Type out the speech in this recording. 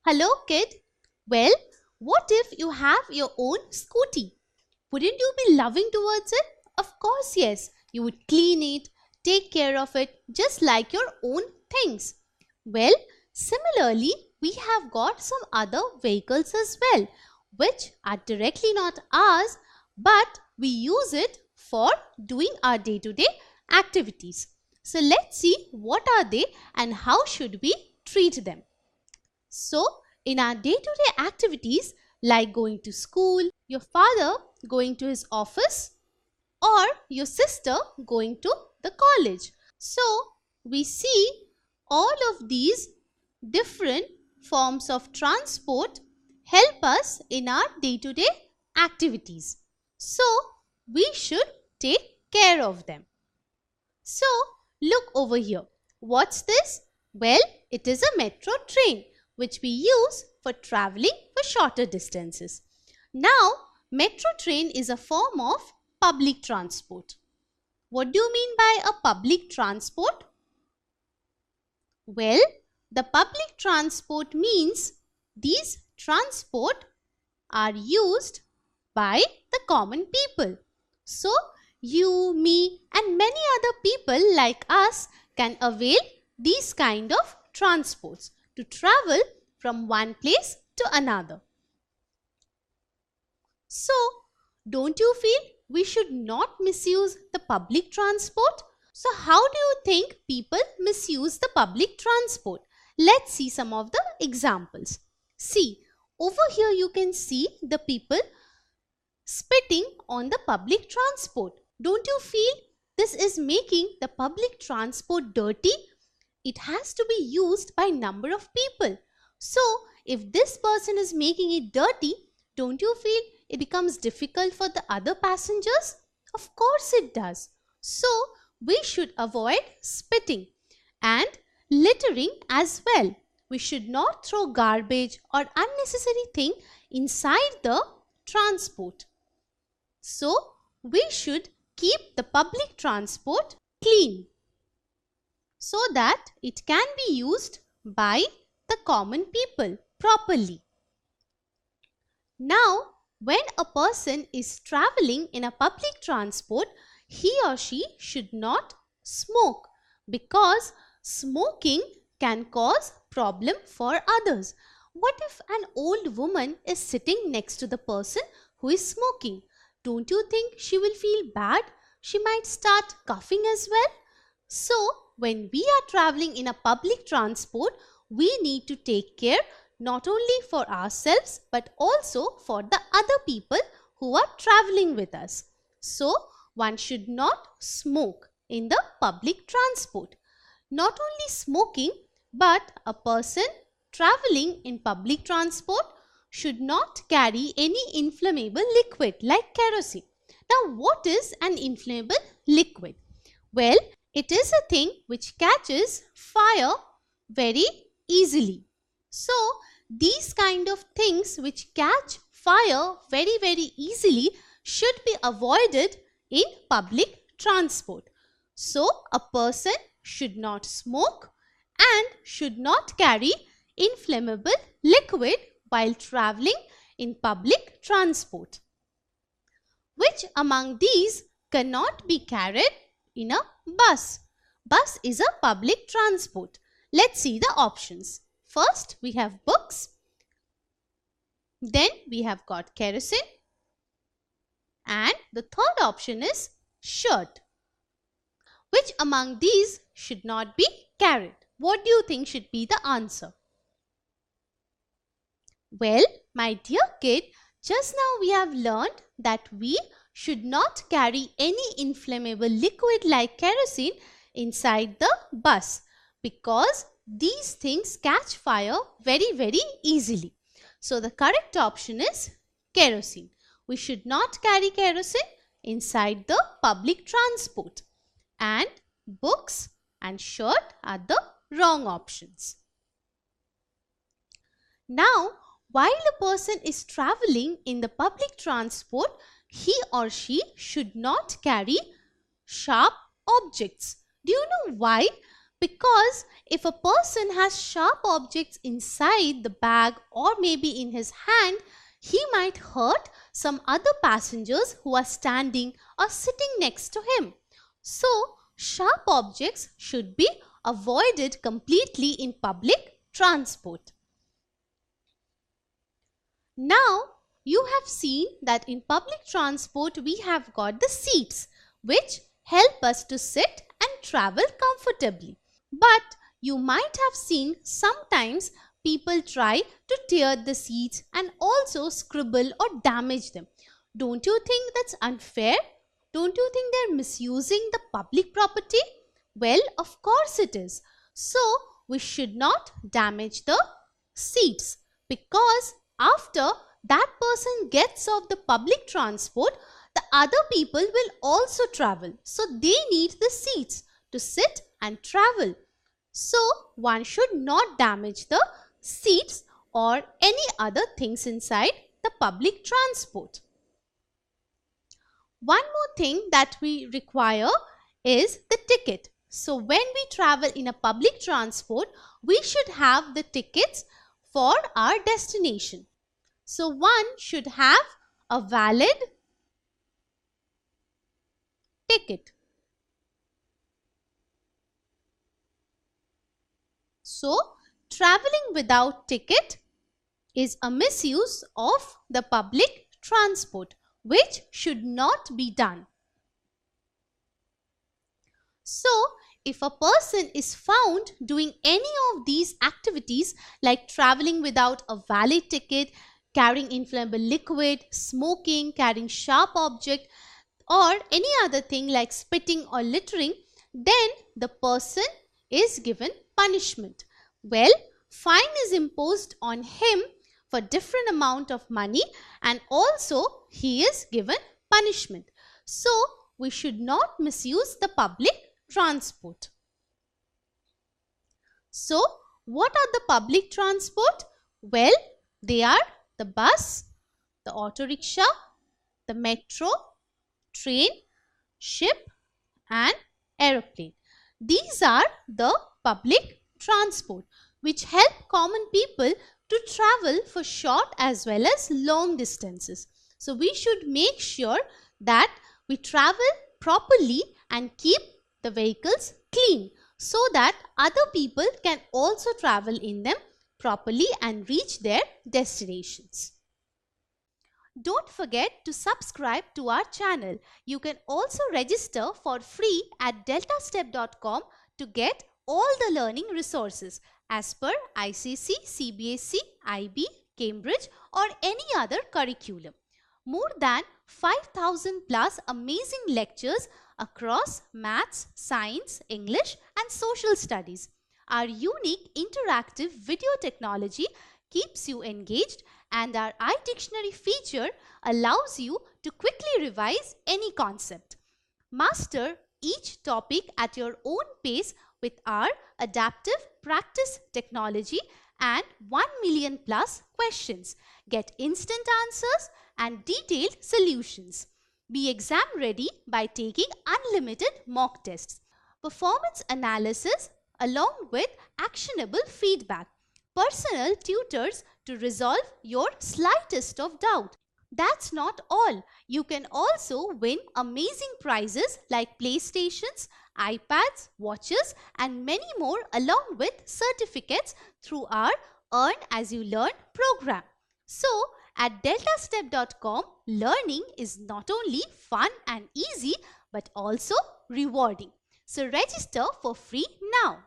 Hello, kid. Well, what if you have your own scooty? Wouldn't you be loving towards it? Of course, yes. You would clean it, take care of it, just like your own things. Well, similarly, we have got some other vehicles as well, which are directly not ours, but we use it for doing our day-to-day activities. So let's see what are they and how should we treat them. So, in our day-to-day activities like going to school, your father going to his office, or your sister going to the college. So, we see all of these different forms of transport help us in our day-to-day activities. So, we should take care of them. So, look over here. What's this? Well, it is a metro train which we use for traveling for shorter distances. Now, metro train is a form of public transport. What do you mean by a public transport? Well, the public transport means these transport are used by the common people. So, you, me and many other people like us can avail these kind of transports to travel from one place to another. So, don't you feel we should not misuse the public transport? So, how do you think people misuse the public transport? Let's see some of the examples. See, over here you can see the people spitting on the public transport. Don't you feel this is making the public transport dirty? It has to be used by number of people. So, if this person is making it dirty, don't you feel it becomes difficult for the other passengers? Of course it does. So, we should avoid spitting and littering as well. We should not throw garbage or unnecessary thing inside the transport. So, we should keep the public transport clean so that it can be used by the common people properly. Now, when a person is traveling in a public transport, he or she should not smoke because smoking can cause problem for others. What if an old woman is sitting next to the person who is smoking? Don't you think she will feel bad? She might start coughing as well. So, when we are traveling in a public transport, we need to take care not only for ourselves but also for the other people who are traveling with us. So, one should not smoke in the public transport. Not only smoking, but a person traveling in public transport should not carry any inflammable liquid like kerosene. Now, what is an inflammable liquid? Well, it is a thing which catches fire very easily. So, these kind of things which catch fire very easily should be avoided in public transport. So, a person should not smoke and should not carry inflammable liquid while traveling in public transport. Which among these cannot be carried in a bus? Bus is a public transport. Let's see the options. First, we have books. Then we have got kerosene. And the third option is shirt. Which among these should not be carried? What do you think should be the answer? Well, my dear kid, just now we have learned that we should not carry any inflammable liquid like kerosene inside the bus because these things catch fire very easily. So, the correct option is kerosene. We should not carry kerosene inside the public transport. And books and shirt are the wrong options. Now, while a person is traveling in the public transport, he or she should not carry sharp objects. Do you know why? Because if a person has sharp objects inside the bag or maybe in his hand, he might hurt some other passengers who are standing or sitting next to him. So, sharp objects should be avoided completely in public transport. Now, you have seen that in public transport we have got the seats which help us to sit and travel comfortably. But you might have seen sometimes people try to tear the seats and also scribble or damage them. Don't you think that's unfair? Don't you think they're misusing the public property? Well, of course it is. So, we should not damage the seats, because after that person gets off the public transport, the other people will also travel. So, they need the seats to sit and travel. So, one should not damage the seats or any other things inside the public transport. One more thing that we require is the ticket. So, when we travel in a public transport, we should have the tickets for our destination. So, one should have a valid ticket. So, traveling without ticket is a misuse of the public transport, which should not be done. So, if a person is found doing any of these activities like traveling without a valid ticket, carrying inflammable liquid, smoking, carrying sharp object, or any other thing like spitting or littering, then the person is given punishment. Well, fine is imposed on him for different amount of money, and also he is given punishment. So, we should not misuse the public transport. So, what are the public transport? Well, they are the bus, the auto rickshaw, the metro, train, ship and aeroplane. These are the public transport which help common people to travel for short as well as long distances. So, we should make sure that we travel properly and keep the vehicles clean so that other people can also travel in them properly and reach their destinations. Don't forget to subscribe to our channel. You can also register for free at deltastep.com to get all the learning resources as per ICC, CBSE, IB, Cambridge or any other curriculum. More than 5,000 plus amazing lectures across maths, science, English and social studies. Our unique interactive video technology keeps you engaged, and our iDictionary feature allows you to quickly revise any concept. Master each topic at your own pace with our adaptive practice technology and 1 million plus questions. Get instant answers and detailed solutions. Be exam ready by taking unlimited mock tests, performance analysis along with actionable feedback, personal tutors to resolve your slightest of doubt. That's not all. You can also win amazing prizes like PlayStations, iPads, watches and many more along with certificates through our Earn As You Learn program. So, at deltastep.com, learning is not only fun and easy but also rewarding. So, register for free now.